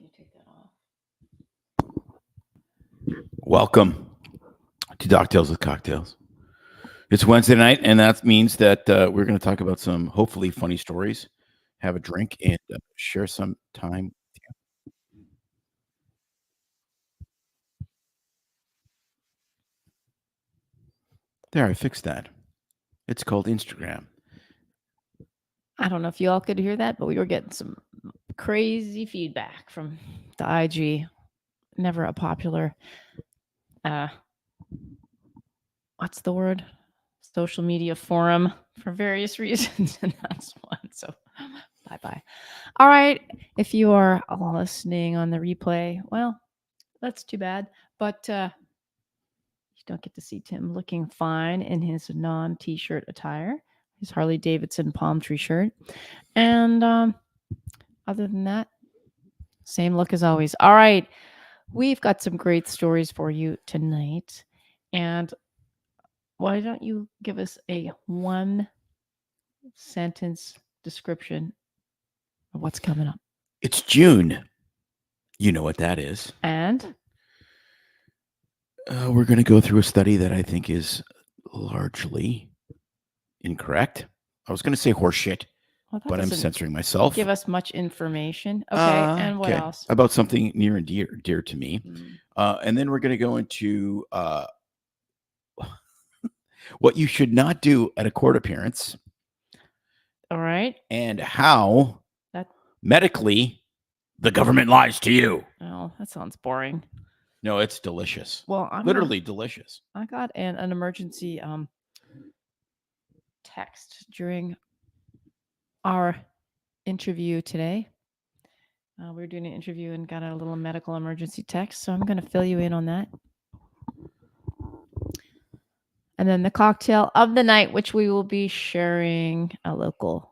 Can you take that off? Welcome to Doctales with Cocktails. It's Wednesday night, and that means that we're going to talk about some hopefully funny stories, have a drink, and share some time. There, I fixed that. It's called Instagram. I don't know if you all could hear that, but we were getting some crazy feedback from the IG. Never a popular, what's the word? Social media forum for various reasons, and that's one. So, bye. All right, if you are listening on the replay, well, that's too bad. But you don't get to see Tim looking fine in his non-t-shirt attire, his Harley Davidson palm tree shirt, and other than that, same look as always. All right, we've got some great stories for you tonight, and why don't you give us a one-sentence description of what's coming up? It's June. You know what that is. And we're going to go through a study that I think is largely incorrect. I was going to say horseshit, but I'm censoring myself. Give us much information. Okay, and what else? About something near and dear to me. And then we're going to go into what you should not do at a court appearance. All right. And how medically the government lies to you. Oh, that sounds boring. No, it's delicious. Well, literally delicious. I got an emergency text during our interview today. We were doing an interview and got a little medical emergency text, so I'm going to fill you in on that. And then the cocktail of the night, which we will be sharing a local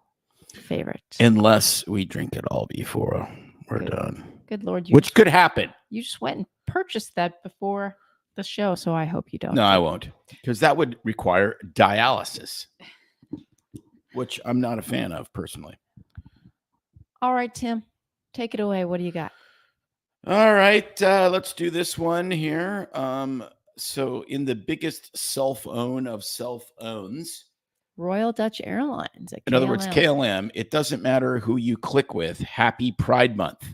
favorite. Unless we drink it all before we're done. Good Lord. Which could happen. You just went and purchased that before the show, so I hope you don't. No, I won't. Because that would require dialysis, which I'm not a fan of personally. All right, Tim. Take it away. What do you got? All right. Let's do this one here. So in the biggest self-own of self-owns, Royal Dutch Airlines. In other words, KLM, it doesn't matter who you click with. Happy Pride Month.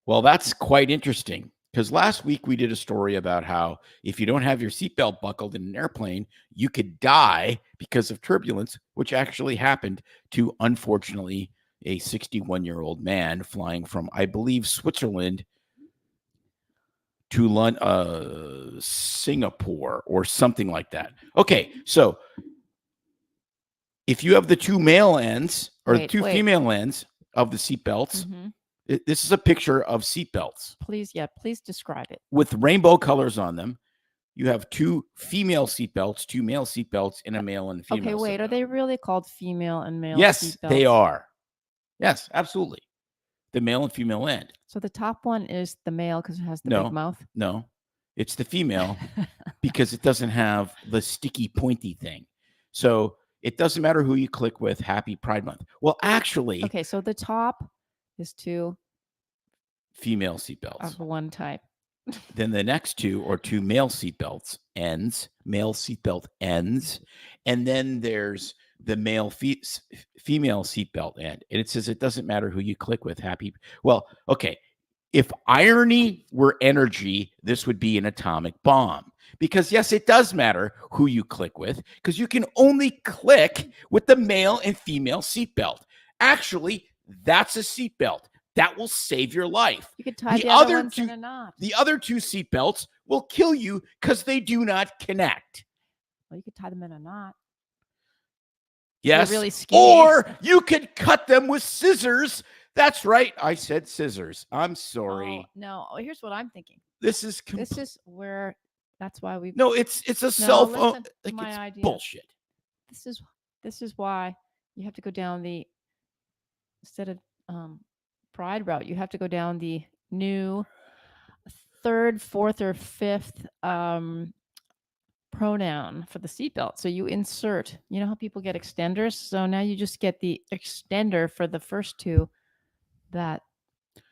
Well, that's quite interesting because last week we did a story about how if you don't have your seatbelt buckled in an airplane, you could die because of turbulence, which actually happened to, unfortunately, a 61-year-old man flying from, I believe, Switzerland to Singapore or something like that. Okay, so if you have the two male ends or two female ends of the seatbelts, this is a picture of seatbelts. Please describe it. With rainbow colors on them. You have two female seatbelts, two male seatbelts, and a male and female. Okay, wait, are they really called female and male Yes, seatbelts? they are. Yes, absolutely. The male and female end. So the top one is the male because it has the big mouth? No, it's the female because it doesn't have the sticky pointy thing. So it doesn't matter who you click with. Happy Pride Month. Well, actually. Okay, so the top is two female seatbelts of one type. Then the next two are two male seatbelts ends, male seatbelt ends, and then there's the male female seatbelt end. And it says it doesn't matter who you click with. Happy. Well, okay. If irony were energy, this would be an atomic bomb. Because yes, it does matter who you click with, because you can only click with the male and female seatbelt. Actually, that's a seatbelt. That will save your life. You could tie the other ones in a knot. The other two seatbelts will kill you because they do not connect. Well, you could tie them in a knot. Yes. Really skinny. Or you could cut them with scissors. That's right. I said scissors. I'm sorry. No. Here's what I'm thinking. This is where. That's why we. No, it's a cell phone. Like my it's idea. Bullshit. This is why you have to go down instead of Pride route, you have to go down the new third, fourth, or fifth pronoun for the seatbelt. So you insert. You know how people get extenders? So now you just get the extender for the first two that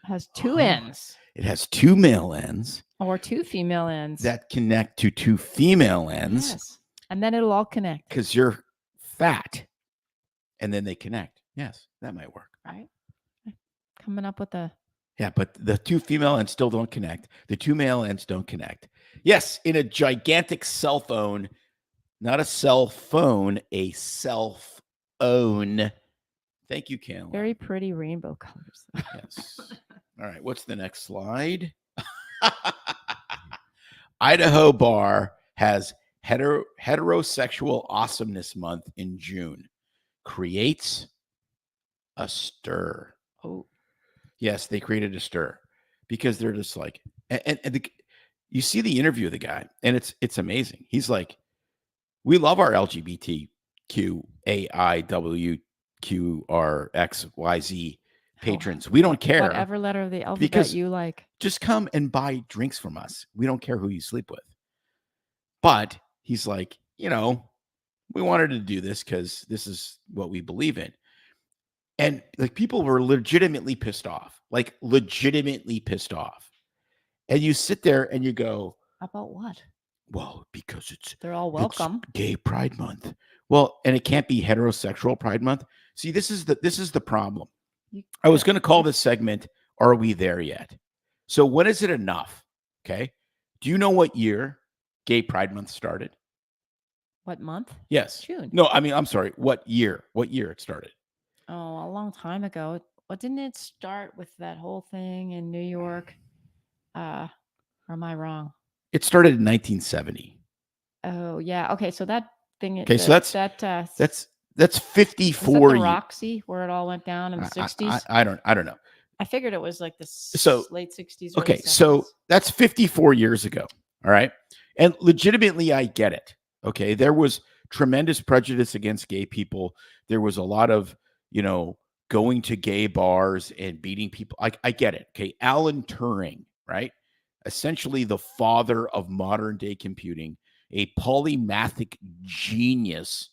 Has two ends It has two male ends or two female ends. that connect to two female ends. Yes. And then it'll all connect. Because you're fat. And then they connect. Yes, that might work. Right. Coming up with a. Yeah, but the two female ends still don't connect. The two male ends don't connect. Yes, in a gigantic cell phone, not a cell phone, a cell phone. Thank you, Caroline. Very pretty rainbow colors. Yes. All right. What's the next slide? Idaho bar has heterosexual awesomeness month in June. Creates a stir. Oh. Yes, they created a stir because they're just like, you see the interview of the guy, and it's amazing. He's like, we love our LGBTQAIWQRXYZ patrons. We don't care. Whatever letter of the alphabet you like. Just come and buy drinks from us. We don't care who you sleep with. But he's like, we wanted to do this because this is what we believe in. And like people were legitimately pissed off. And you sit there and you go, about what? Well, because they're all welcome. It's Gay Pride Month. Well, and it can't be heterosexual Pride Month. See, this is the problem. I was going to call this segment, Are We There Yet? So when is it enough? Okay. Do you know what year Gay Pride Month started? What month? Yes. June. No, I mean, I'm sorry. What year it started? Oh, a long time ago. What didn't it start with that whole thing in New York? Or am I wrong? It started in 1970. Oh, yeah. Okay, so that thing. Okay, so that's 54 was that the years. Roxy, where it all went down in the 60s. I don't know. I figured it was like the late 60s. Okay, 70s. so that's 54 years ago. All right, and legitimately, I get it. Okay, there was tremendous prejudice against gay people. There was a lot of going to gay bars and beating people. I get it. Okay, Alan Turing, right? Essentially the father of modern day computing, a polymathic genius,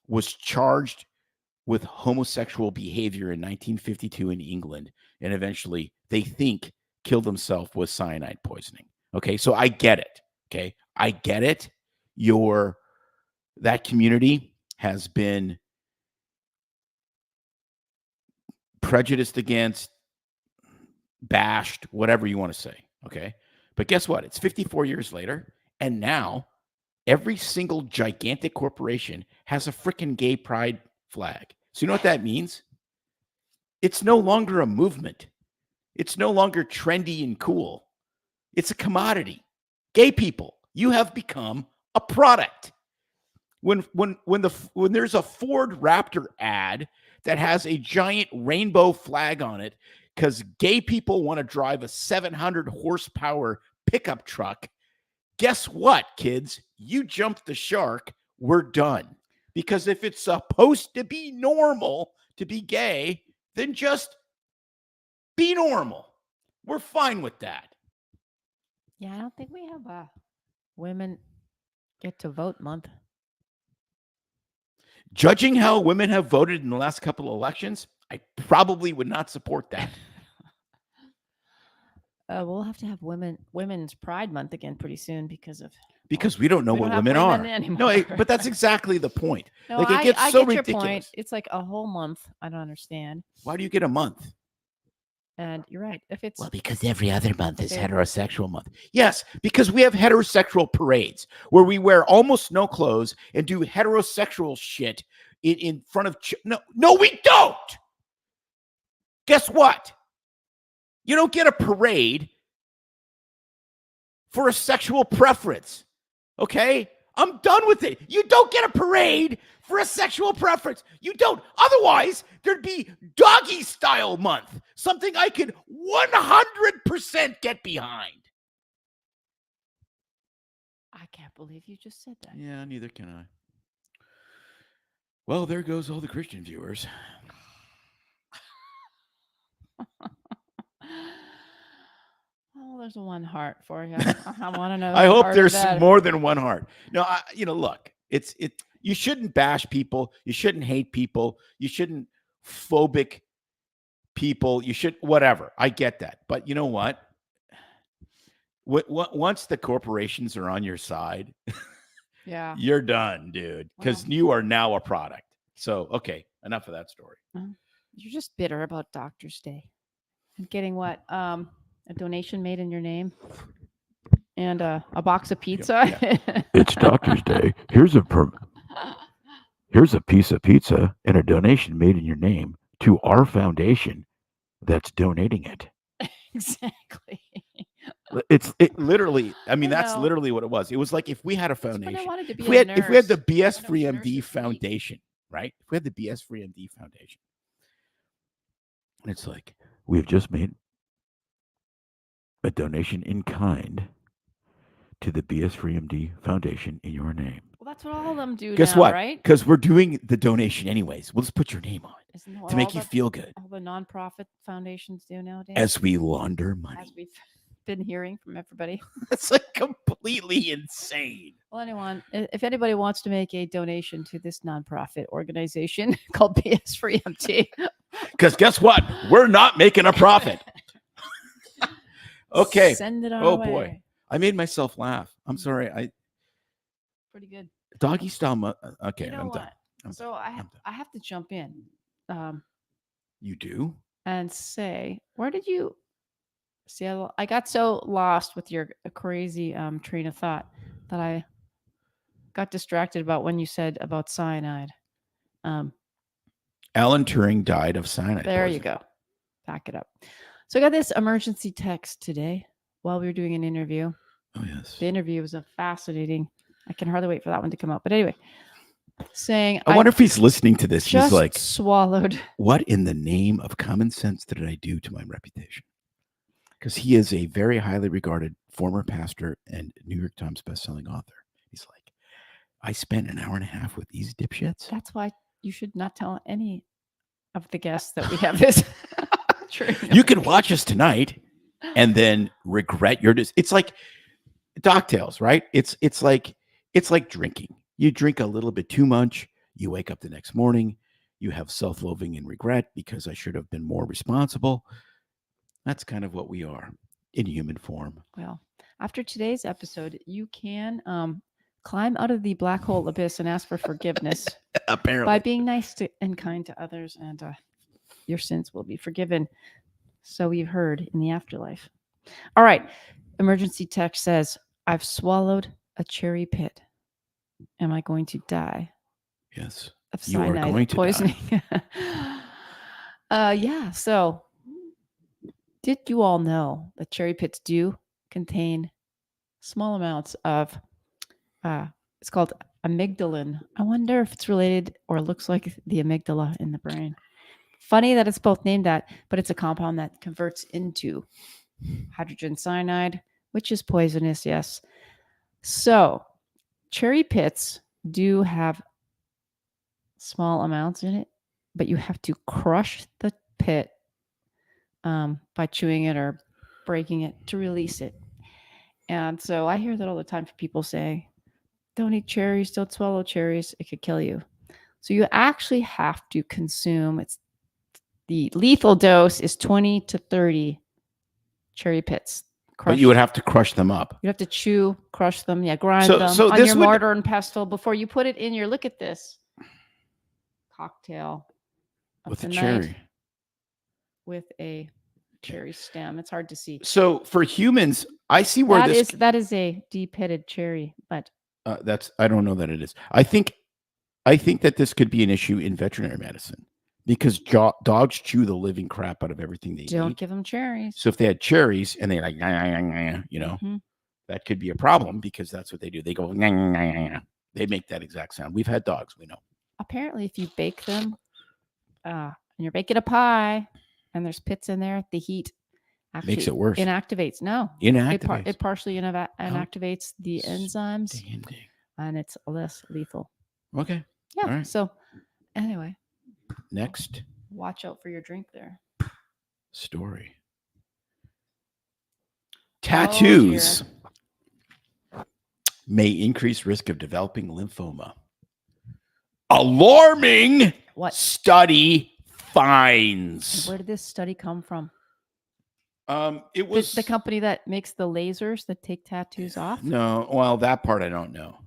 was charged with homosexual behavior in 1952 in England, and eventually they think killed himself with cyanide poisoning. Okay, so I get it. Okay, I get it. That community has been prejudiced against, bashed, whatever you want to say. Okay. But guess what? It's 54 years later. And now every single gigantic corporation has a freaking gay pride flag. So you know what that means? It's no longer a movement. It's no longer trendy and cool. It's a commodity. Gay people, you have become a product. When there's a Ford Raptor ad that has a giant rainbow flag on it because gay people want to drive a 700 horsepower pickup truck, guess what, kids? You jumped the shark. We're done. Because if it's supposed to be normal to be gay, then just be normal. We're fine with that. Yeah, I don't think we have a women get to vote month. Judging how women have voted in the last couple of elections, I probably would not support that. We'll have to have Women's Pride Month again pretty soon because we don't know what women are. No, but that's exactly the point. No, like it gets so get ridiculous. Your point. It's like a whole month. I don't understand. Why do you get a month? And you're right. Because every other month is heterosexual month. Yes, because we have heterosexual parades where we wear almost no clothes and do heterosexual shit in front of. No, we don't. Guess what? You don't get a parade for a sexual preference. Okay? I'm done with it. You don't get a parade for a sexual preference. You don't. Otherwise, there'd be doggy style month, something I could 100% get behind. I can't believe you just said that. Yeah, neither can I. Well, there goes all the Christian viewers. Oh, there's one heart for you. I want to know. I hope there's more than one heart. No, look, you shouldn't bash people. You shouldn't hate people. You shouldn't phobic people. You should, whatever. I get that. But you know what? Once the corporations are on your side, Yeah. you're done, dude, because you are now a product. So, okay, enough of that story. You're just bitter about Doctor's Day and getting what? A donation made in your name and a box of pizza. Yeah. It's Doctor's Day. Here's a piece of pizza and a donation made in your name to our foundation that's donating it. Exactly. It literally. I mean, I that's know. literally what it was. It was like if we had a That's when I foundation. wanted to be If we had the nurse. BS When I Free was MD Nurses Week. Foundation, right? If we had the BS Free MD Foundation, and it's like we've just made a donation in kind to the BS Free MD Foundation in your name. Well, that's what all of them do Guess now, what? right? Because we're doing the donation anyways. We'll just put your name on it Isn't that what to make all you the- feel good all the nonprofit foundations do nowadays? as we launder money. As we've been hearing from everybody. That's like completely insane. Well, if anybody wants to make a donation to this nonprofit organization called BS Free MT, Because guess what? We're not making a profit. Okay. send it our Oh, way. boy. I made myself laugh. I'm sorry. Pretty good. Doggy style. Okay, You know I'm what? done. I'm So I have to jump in You do? and say, where did you see? I got so lost with your crazy train of thought that I got distracted about when you said about cyanide. Alan Turing died of cyanide There poisoning. you go. Back it up. So I got this emergency text today while we were doing an interview. Oh, yes. The interview was fascinating. I can hardly wait for that one to come out. But anyway, saying I wonder if he's listening to this. just He's like, swallowed. what in the name of common sense did I do to my reputation? Because he is a very highly regarded former pastor and New York Times bestselling author. He's like, I spent an hour and a half with these dipshits. That's why you should not tell any of the guests that we have this. You can watch us tonight and then regret your it's like Doctales, right? It's like drinking. You drink a little bit too much, you wake up the next morning, you have self-loathing and regret because I should have been more responsible. That's kind of what we are in human form. Well, after today's episode, you can climb out of the black hole abyss and ask for forgiveness Apparently. by being nice to and kind to others, and your sins will be forgiven. So we've heard in the afterlife. All right. Emergency text says, I've swallowed a cherry pit. Am I going to die? Yes. Of You are cyanide going to poisoning. Yeah. So did you all know that cherry pits do contain small amounts of it's called amygdalin. I wonder if it's related or looks like the amygdala in the brain. Funny that it's both named that, but it's a compound that converts into hydrogen cyanide, which is poisonous, yes. So cherry pits do have small amounts in it, but you have to crush the pit by chewing it or breaking it to release it. And so I hear that all the time from people saying, don't eat cherries, don't swallow cherries, it could kill you. So you actually have to consume, the lethal dose is 20 to 30 cherry pits. But you would have to crush them up. You have to chew, crush them, grind them on your mortar and pestle before you put it in your, look at this, cocktail with a cherry. With a cherry stem. It's hard to see. So for humans, I see where that is a deep-pitted cherry, but I don't know that it is. I think that this could be an issue in veterinary medicine because dogs chew the living crap out of everything they eat. Don't give them cherries. So if they had cherries and they like, that could be a problem because that's what they do. They go, they make that exact sound. We've had dogs, we know. Apparently, if you bake them, and you're baking a pie, and there's pits in there, the heat actually makes it worse. Inactivates. No, inactivates. It partially inactivates the enzymes, and it's less lethal. Okay. Yeah. Right. So, anyway, next, watch out for your drink there. Story. Tattoos may increase risk of developing lymphoma. Alarming study fines. Where did this study come from? It was The company that makes the lasers that take tattoos off? No, well, that part I don't know.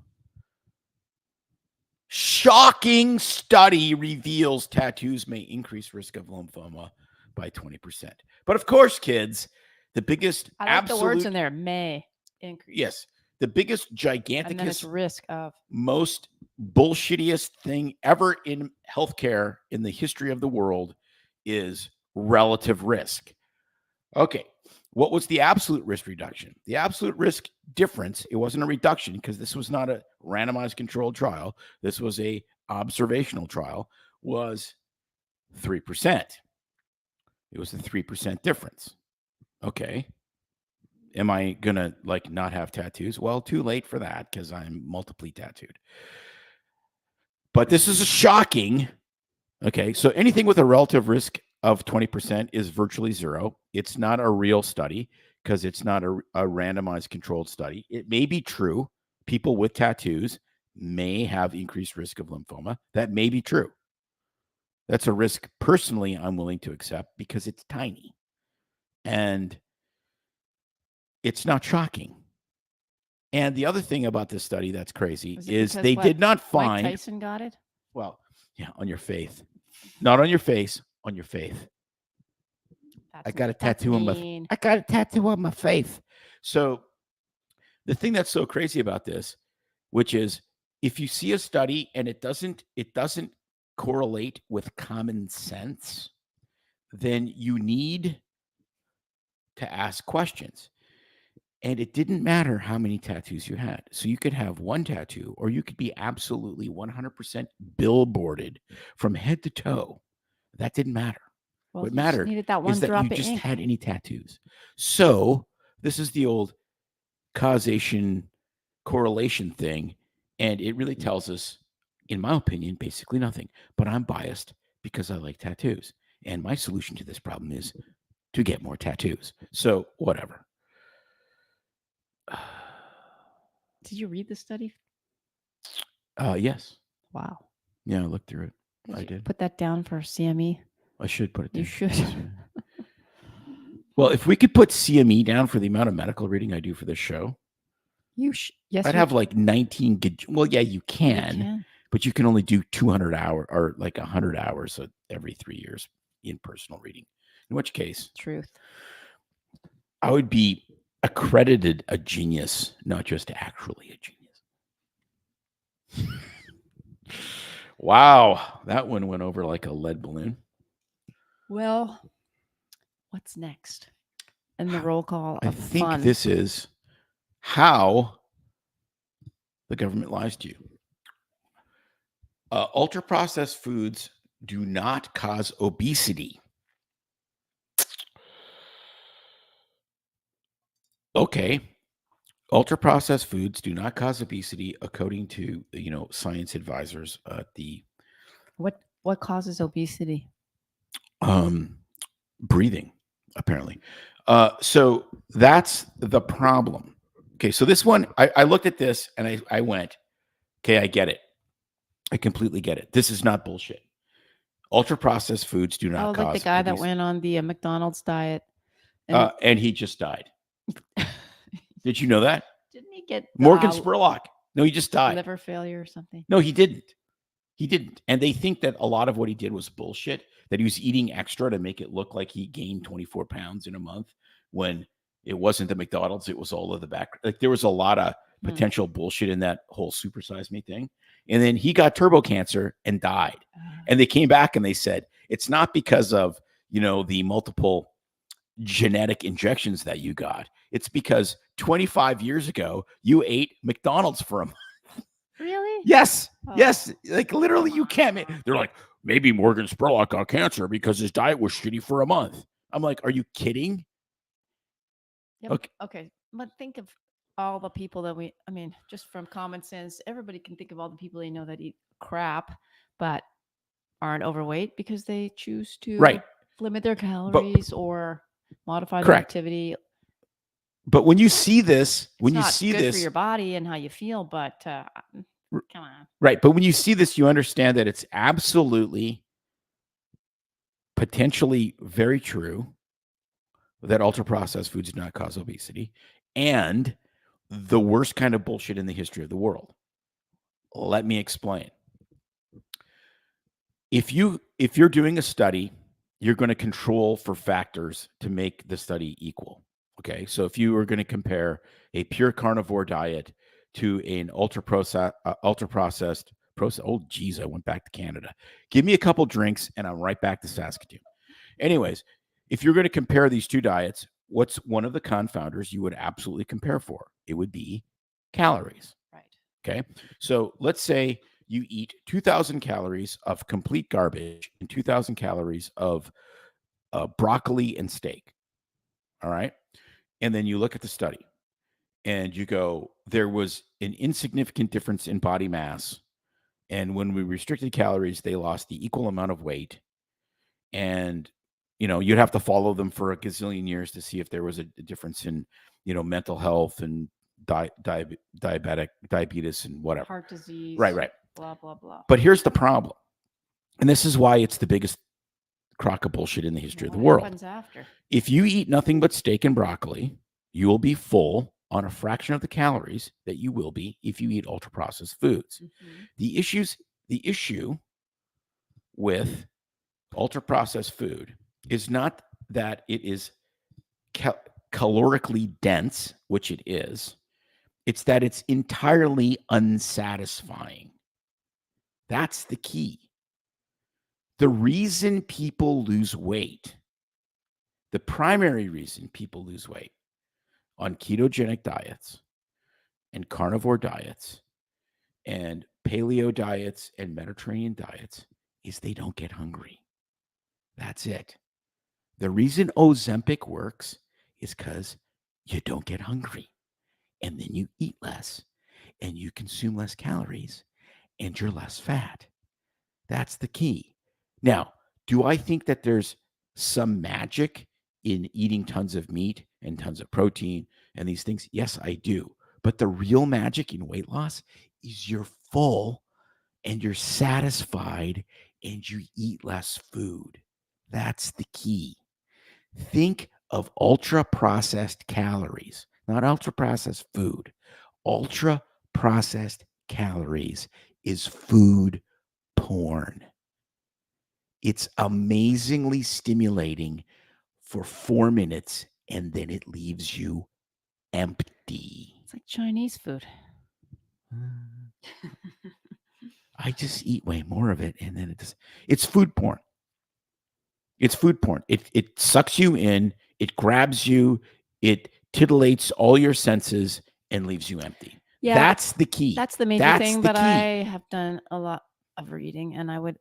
Shocking study reveals tattoos may increase risk of lymphoma by 20%. But of course, kids, the biggest I like the words in there. May increase. Yes, the biggest And then it's giganticus, risk of. most bullshittiest thing ever in healthcare in the history of the world is relative risk. Okay, what was the absolute risk reduction? The absolute risk difference, it wasn't a reduction because this was not a randomized controlled trial. This was a observational trial, was 3%. It was a 3% difference. Okay. Am I going to like not have tattoos? Well, too late for that because I'm multiply tattooed. But this is shocking. Okay. So anything with a relative risk of 20% is virtually zero. It's not a real study because it's not a randomized controlled study. It may be true. People with tattoos may have increased risk of lymphoma. That may be true. That's a risk personally I'm willing to accept because it's tiny. And it's not shocking. And the other thing about this study that's crazy is they did not find. Mike Tyson got it? Well, yeah, on your faith. Not on your face, on your faith. I got a tattoo on my face. So the thing that's so crazy about this, which is if you see a study and it doesn't correlate with common sense, then you need to ask questions. And it didn't matter how many tattoos you had. So you could have one tattoo or you could be absolutely 100% billboarded from head to toe. That didn't matter. Well, what mattered needed that one is that drop you of just ink. had any tattoos. So this is the old causation correlation thing. And it really tells us, in my opinion, basically nothing. But I'm biased because I like tattoos. And my solution to this problem is to get more tattoos. So whatever. Did you read the study? Yes. Wow. Yeah, I looked through it. I did. Put that down for CME. I should put it down. You should. Well, if we could put CME down for the amount of medical reading I do for this show, yes, I'd have like 19. Well, yeah, you can, but you can only do 200 hours or like 100 hours every 3 years in personal reading. In which case, truth, I would be accredited a genius, not just actually a genius. Wow, that one went over like a lead balloon. Well, what's next? And the roll call of I think fun. this is how the government lies to you. Ultra-processed foods do not cause obesity. Okay. Ultra-processed foods do not cause obesity, according to science advisors at the. What causes obesity? Breathing, apparently. So that's the problem. Okay, so this one, I looked at this and I went, okay, I get it. I completely get it. This is not bullshit. Ultra-processed foods do not cause like the guy obesity. that went on the McDonald's diet. And he just died. Did you know that? Didn't he get Morgan Spurlock? No, he just died. Liver failure or something? No, he didn't. He didn't. And they think that a lot of what he did was bullshit, that he was eating extra to make it look like he gained 24 pounds in a month when it wasn't the McDonald's. It was all of the back. Like there was a lot of potential bullshit in that whole supersize me thing. And then he got turbo cancer and died. And they came back and they said, it's not because of, the multiple genetic injections that you got. It's because 25 years ago, you ate McDonald's for a month. Really? Yes. Oh. Yes. Like literally you can't. They're like, maybe Morgan Spurlock got cancer because his diet was shitty for a month. I'm like, are you kidding? Yep. Okay. But think of all the people that just from common sense, everybody can think of all the people they know that eat crap, but aren't overweight because they choose to limit their calories or modify their activity. But when you see this, it's not good for your body and how you feel, but come on. Right. But when you see this, you understand that it's absolutely potentially very true that ultra processed foods do not cause obesity, and the worst kind of bullshit in the history of the world. Let me explain. If you're doing a study, you're going to control for factors to make the study equal. Okay, so if you were going to compare a pure carnivore diet to an ultra processed oh geez, I went back to Canada. Give me a couple drinks and I'm right back to Saskatoon. Anyways, if you're going to compare these two diets, what's one of the confounders you would absolutely compare for? It would be calories. Right. Okay, so let's say you eat 2,000 calories of complete garbage and 2,000 calories of broccoli and steak. All right. And then you look at the study and you go, there was an insignificant difference in body mass. And when we restricted calories, they lost the equal amount of weight. And, you'd have to follow them for a gazillion years to see if there was a difference in, mental health and diabetes and whatever. Heart disease. Right. Blah, blah, blah. But here's the problem. And this is why it's the biggest crock of bullshit in the history of the world. What happens after? If you eat nothing but steak and broccoli, you will be full on a fraction of the calories that you will be if you eat ultra processed foods. Mm-hmm. The issue with ultra processed food is not that it is calorically dense, which it is. It's that it's entirely unsatisfying. That's the key. The reason people lose weight, the primary reason people lose weight on ketogenic diets and carnivore diets and paleo diets and Mediterranean diets is they don't get hungry. That's it. The reason Ozempic works is because you don't get hungry. And then you eat less and you consume less calories and you're less fat. That's the key. Now, do I think that there's some magic in eating tons of meat and tons of protein and these things? Yes, I do. But the real magic in weight loss is you're full and you're satisfied and you eat less food. That's the key. Think of ultra processed calories, not ultra processed food. Ultra processed calories is food porn. It's amazingly stimulating for 4 minutes and then it leaves you empty. It's like Chinese food. I just eat way more of it and then it's food porn. It's food porn. It sucks you in, it grabs you, it titillates all your senses and leaves you empty. Yeah, that's the key. That's the major thing, but I have done a lot of reading and I would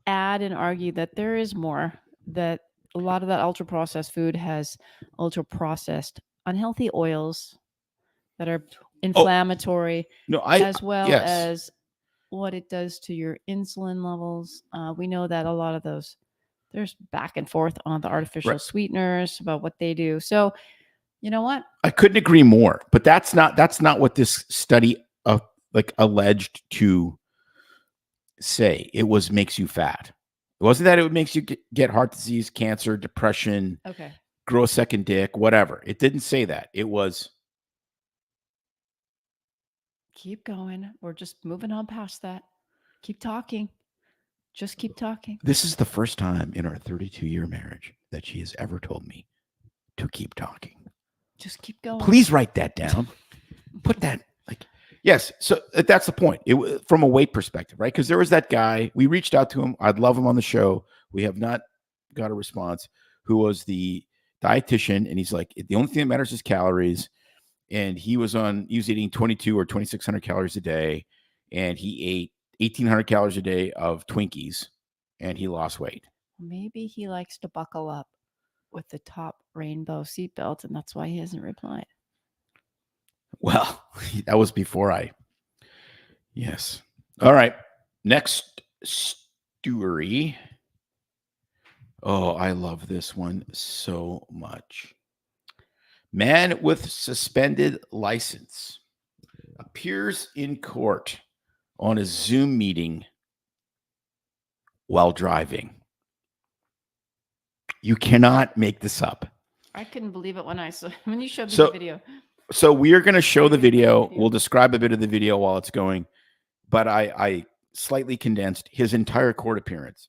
add and argue that there is more, that a lot of that ultra processed food has ultra processed unhealthy oils that are inflammatory, as well as what it does to your insulin levels. We know that a lot of those, there's back and forth on the artificial sweeteners about what they do. So, you know what? I couldn't agree more, but that's not what this study alleged to say. It was makes you fat. It wasn't that it makes you get heart disease, cancer, depression, grow a second dick, whatever. It didn't say that. It was keep going. We're just moving on past that. Keep talking. Just keep talking. This is the first time in our 32-year marriage that she has ever told me to keep talking. Just keep going. Please write that down. Put that yes. So that's the point. From a weight perspective, right? Because there was that guy. We reached out to him. I'd love him on the show. We have not got a response. Who was the dietitian? And he's like, the only thing that matters is calories. And he was eating 22 or 2,600 calories a day, and he ate 1,800 calories a day of Twinkies, and he lost weight. Maybe he likes to buckle up with the top rainbow seatbelt, and that's why he hasn't replied. Well, that was before yes. All right. Next story. Oh, I love this one so much. Man with suspended license appears in court on a Zoom meeting while driving. You cannot make this up. I couldn't believe it when you showed me So- the video. So we are going to show the video. Video. We'll describe a bit of the video while it's going, but I slightly condensed his entire court appearance.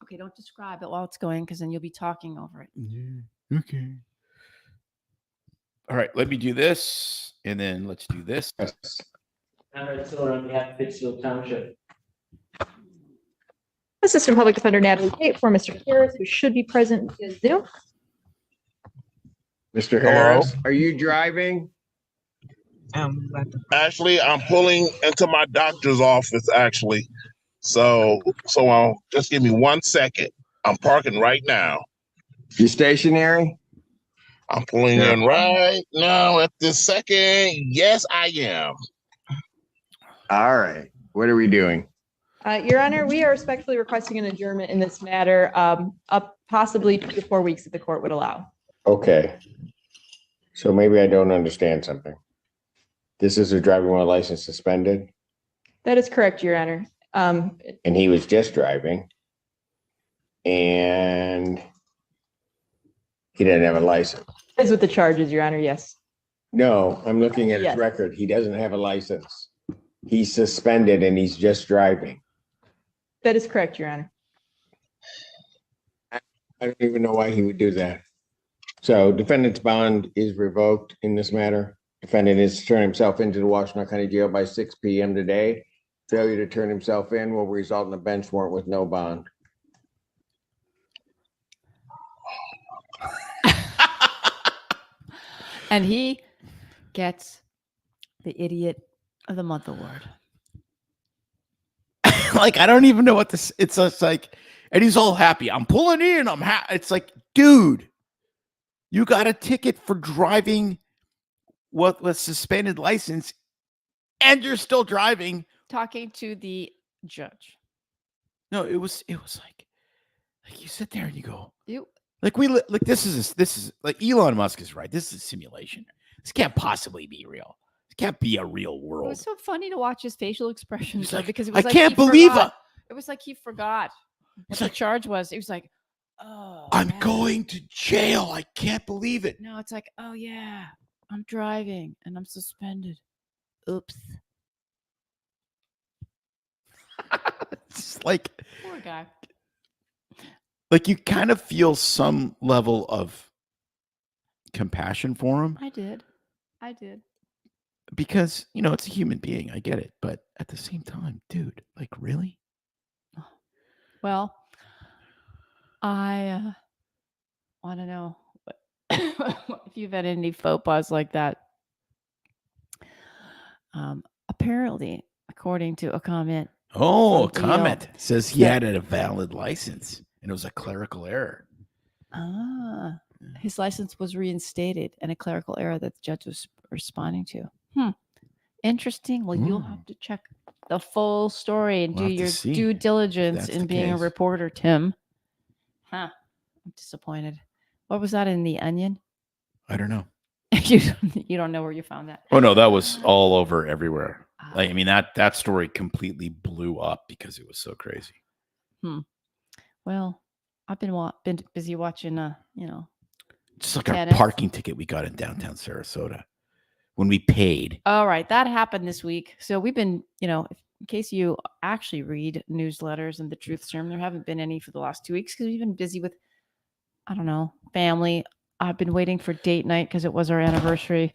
Okay, don't describe it while it's going because then you'll be talking over it. Yeah. Okay. All right, let me do this, and then let's do this. Conrad Siller on behalf of Pittsfield Township. Assistant Public Defender Natalie Tate for Mr. Harris, who should be present via Zoom. Mr. Hello? Harris, are you driving? Actually, I'm pulling into my doctor's office, actually. So just give me 1 second. I'm parking right now. You stationary? I'm pulling in right now at this second. Yes, I am. All right. What are we doing? Your Honor, we are respectfully requesting an adjournment in this matter, up possibly 2 to 4 weeks if the court would allow. Okay. So maybe I don't understand something. This is a driving while license suspended, That is correct, Your Honor. and he was just driving. And he didn't have a license. Is with the charges, Your Honor, yes. No, I'm looking at his Yes. record. He doesn't have a license. He's suspended and he's just driving. That is correct, Your Honor. I don't even know why he would do that. So defendant's bond is revoked in this matter. Defendant is to turn himself into the Washington County Jail by 6 p.m. today. Failure to turn himself in will result in a bench warrant with no bond. And he gets the Idiot of the Month award. Like, I don't even know what this. It's just like, and he's all happy. I'm pulling in. It's like, dude, you got a ticket for driving what was suspended license, and you're still driving. Talking to the judge. No, it was like you sit there and you go, You like this is like Elon Musk is right. This is a simulation. This can't possibly be real. This can't be a real It world. was so funny to watch his facial expressions He's though, like, because it I was like can't he believe forgot. it. It was like he forgot what He's the like, charge was. He was like, "Oh, I'm yeah." going to jail. I can't believe it. No, it's like, "Oh yeah, I'm driving and I'm suspended." Oops. It's just like Poor guy. you kind of feel some level of compassion for him I did. because, it's a human being. I get it. But at the same time, dude, like, really? Well, I want to know if you've had any faux pas like that. Apparently, according to a comment, Oh, a From Leo. comment says he had a valid license and it was a clerical error. his license was reinstated and a clerical error that the judge was responding to. Interesting. Well, you'll have to check the full story and We'll do have to your see due if diligence that's in the being a case. reporter, Tim. I'm disappointed. What was that in the Onion? I don't know. You don't know where you found that. Oh, no, that was all over everywhere. Like, I Ah, mean, that story completely blew up because it was so crazy. well, I've been busy watching, It's like our Tennis. parking ticket we got in downtown Sarasota when we paid. All right, that happened this week. So we've been, in case you actually read newsletters and the Truth Serum, there haven't been any for the last 2 weeks because we've been busy with, I don't know, family. I've been waiting for date night because it was our anniversary.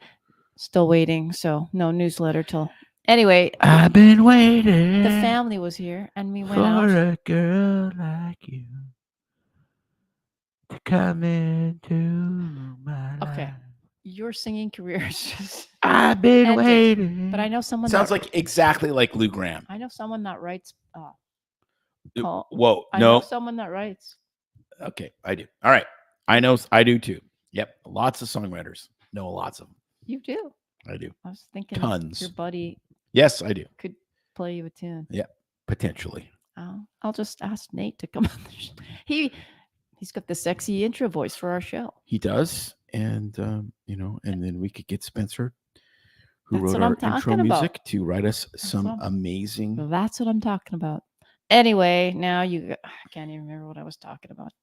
Still waiting. So no newsletter till. Anyway, I've been waiting the family was here and we went for out. a girl like you to come into my Okay. life. Your singing career is just. I've been ended. waiting. But I know someone. Sounds that, like exactly like Lou Graham. I know someone that writes. Paul, Whoa, I know no. someone that writes. Okay, I do. All right. I do too. Yep. Lots of songwriters. Know lots of them. You do. I do. I was thinking Tons. your buddy Yes, I do. could play you a tune. Potentially. I'll just ask Nate to come on the show. He's got the sexy intro voice for our show. He does. And, and then we could get Spencer, who That's wrote what I'm our intro talking about. music, to write us some what I'm- amazing. That's what I'm talking about. Anyway, now I can't even remember what I was talking about.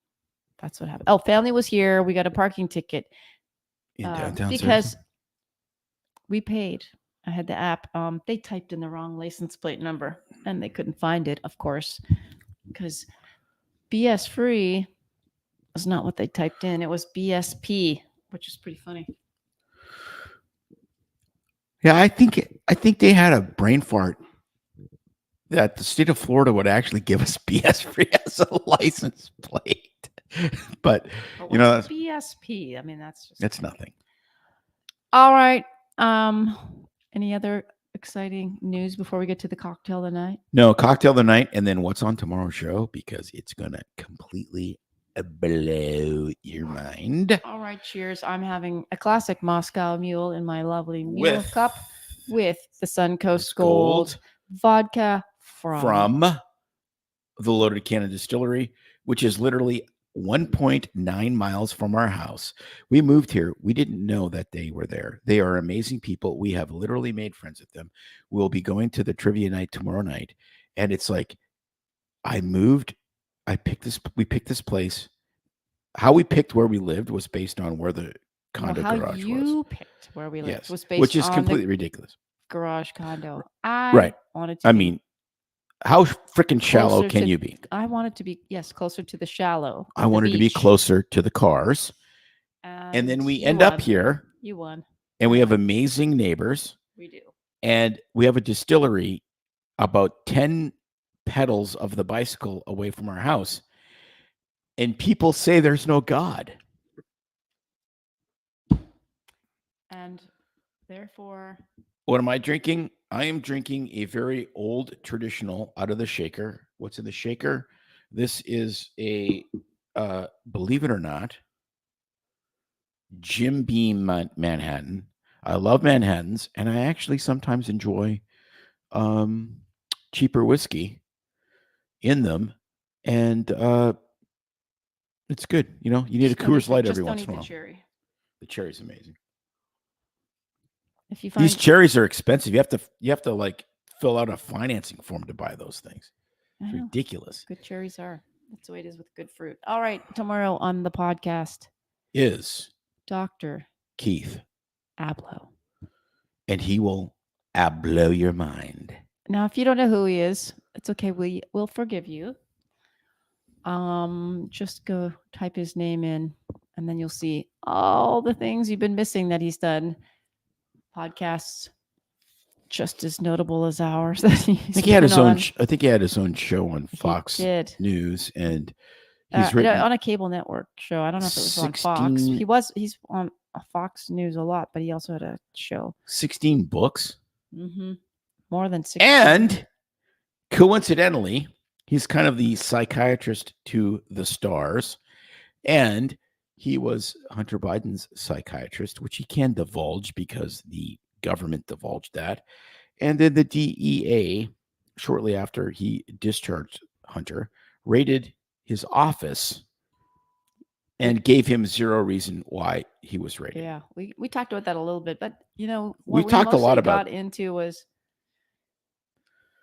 That's what happened. Oh, family was here. We got a parking ticket In downtown because Sarasota. we paid. I had the app. They typed in the wrong license plate number and they couldn't find it, of course, because BS free was not what they typed in. It was BSP, which is pretty funny. Yeah, I think they had a brain fart that the state of Florida would actually give us BS free as a license plate. But But you know, what's BSP? I mean, that's just that's nothing. all right. Any other exciting news before we get to the cocktail tonight? No, cocktail of the night, and then what's on tomorrow's show because it's gonna completely blow your mind. All right, cheers. I'm having a classic Moscow Mule in my lovely mule With cup with the Suncoast Gold Gold vodka from the Loaded Cannon Distillery, which is literally 1.9 miles from our house. We moved here. We didn't know that they were there. They are amazing people. We have literally made friends with them. We'll be going to the trivia night tomorrow night. And it's like, we picked this place. How we picked where we lived was based on where the condo how garage you was. picked where we lived Yes, was based which is on completely the ridiculous. garage condo. Right. Wanted to I be mean, how freaking shallow closer can to- you be? I wanted to be closer to the shallow. I the wanted to be beach. closer to the cars. And then we you end up won. here You won. and we have won. amazing neighbors We do. and we have a distillery about 10 pedals of the bicycle away from our house. And people say there's no God. And therefore, What am I drinking? I am drinking a very old traditional out of the shaker. What's in the shaker? This is a, believe it or not, Jim Beam Manhattan. I love Manhattans, and I actually sometimes enjoy cheaper whiskey in them, and it's good. You know, you need a just don't eat Coors the- Light just every don't once eat in a the while. cherry. The cherry's amazing. If you find These cherries are expensive. You have to like fill out a financing form to buy those things. I It's know. ridiculous. Good cherries are. That's the way it is with good fruit. All right, tomorrow on the podcast, Is Dr. Keith, Abloh. and he will blow your mind. Now, if you don't know who he is, it's okay. We'll forgive you. Just go type his name in, and then you'll see all the things you've been missing that he's done. Podcasts just as notable as ours. That he's I think he had his been own. on. I think he had his own show on He Fox did. News, and he's No, written on a cable network show. I don't know if it was on Fox. 16 He's on Fox News a lot, but he also had a show. 16 books. Mm-hmm. More than 16. And coincidentally, he's kind of the psychiatrist to the stars. And he was Hunter Biden's psychiatrist, which he can divulge because the government divulged that. And then the DEA, shortly after he discharged Hunter, raided his office and gave him zero reason why he was raided. Yeah, we talked about that a little bit, but We what talked a lot mostly about- got into was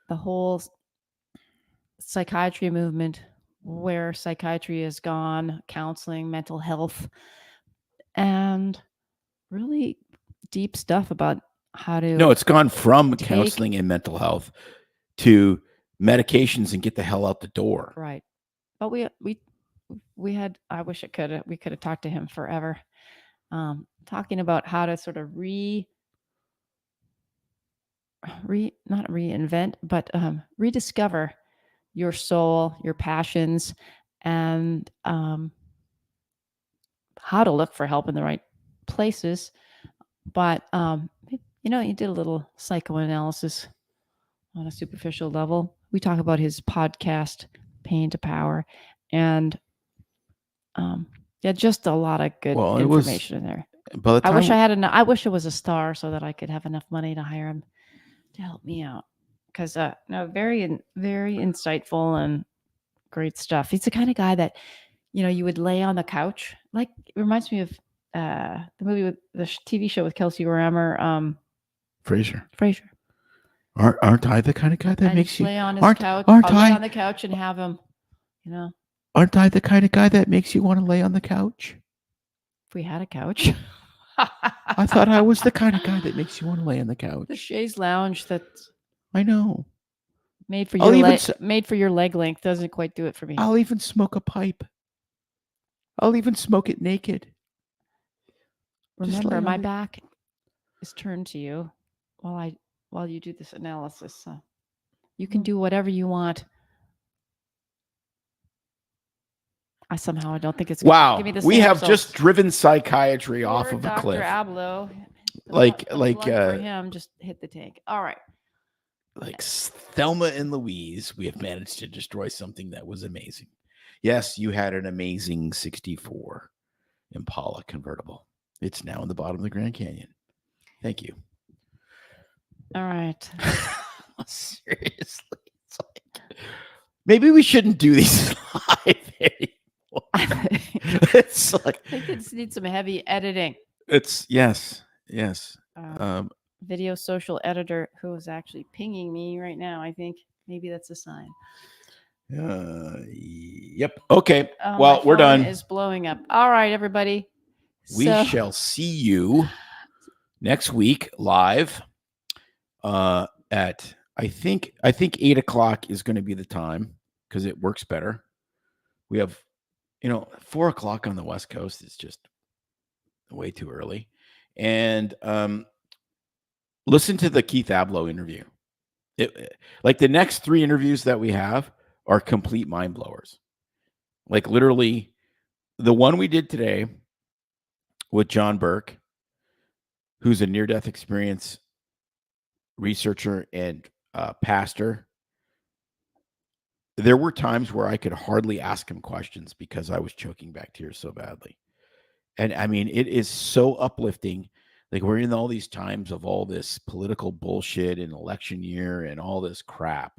the whole psychiatry movement, where psychiatry has gone, counseling, mental health, and really deep stuff about how to. No, it's gone from take- counseling and mental health to medications and get the hell out the door. Right. But we had, I wish we could have talked to him forever. Talking about how to sort of not reinvent, but rediscover your soul, your passions, and how to look for help in the right places. But he did a little psychoanalysis on a superficial level. We talk about his podcast, Pain to Power, and just a lot of good Well, it was- information in there. By the I time wish I wish it was a star so that I could have enough money to hire him to help me out. Because very very insightful and great stuff. He's the kind of guy that you would lay on the couch. Like, it reminds me of the movie with the TV show with Kelsey Grammer, Frasier. Frasier. Aren't I the kind of guy that And makes just you? lay on his aren't- couch. aren't I'll lay I- on the couch and have him, Aren't I the kind of guy that makes you want to lay on the couch? If we had a couch. I thought I was the kind of guy that makes you want to lay on the the couch. chaise lounge that's I know. made for I'll your even leg, s- made for your leg length doesn't quite do it for me. I'll even smoke a pipe. I'll even smoke it naked. Just Remember, lay my on it. back is turned to you while you do this analysis. So you can do whatever you want. I don't think it's gonna Wow, give me the we same have results. just driven psychiatry off Poor of a Dr. cliff. Abloh. Like- the like, plug for him just hit the tank. All right. Like Thelma and Louise, we have managed to destroy something that was amazing. Yes, you had an amazing 64 Impala convertible. It's now in the bottom of the Grand Canyon. Thank you. All right. Seriously. It's like, maybe we shouldn't do these live anymore. It's like, I think this needs some heavy editing. it's yes. Video social editor who is actually pinging me right now. I think maybe that's a sign. Yep. Okay. Oh, Well, my we're phone done. Is blowing up. All right, everybody. We shall see you next week live at I think 8:00 is going to be the time because it works better. We have 4:00 on the West Coast is just way too early. And listen to the Keith Abloh interview. Like the next 3 interviews that we have are complete mind blowers. Like literally the one we did today with John Burke, who's a near-death experience researcher and pastor. There were times where I could hardly ask him questions because I was choking back tears so badly. And I mean, it is so uplifting. Like we're in all these times of all this political bullshit and election year and all this crap.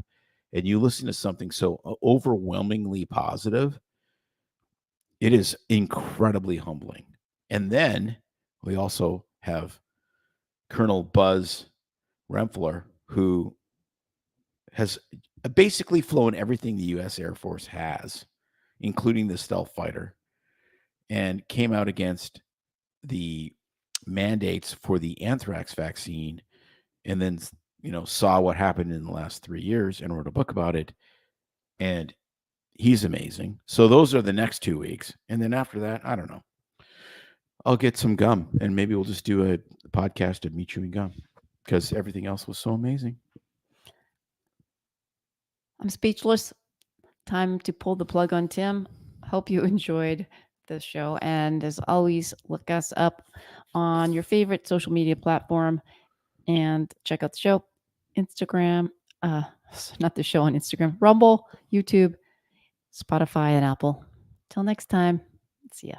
And you listen to something so overwhelmingly positive. It is incredibly humbling. And then we also have Colonel Buzz Rempler, who has basically flown everything the U.S. Air Force has, including the stealth fighter, and came out against the mandates for the anthrax vaccine, and then saw what happened in the last 3 years and wrote a book about it. And he's amazing. So those are the next 2 weeks, and then after that, I don't know. I'll get some gum, and maybe we'll just do a podcast of me chewing gum because everything else was so amazing. I'm speechless. Time to pull the plug on Tim. Hope you enjoyed the show. And as always, look us up on your favorite social media platform and check out the show. Instagram, not the show on Instagram, Rumble, YouTube, Spotify, and Apple. Till next time, see ya.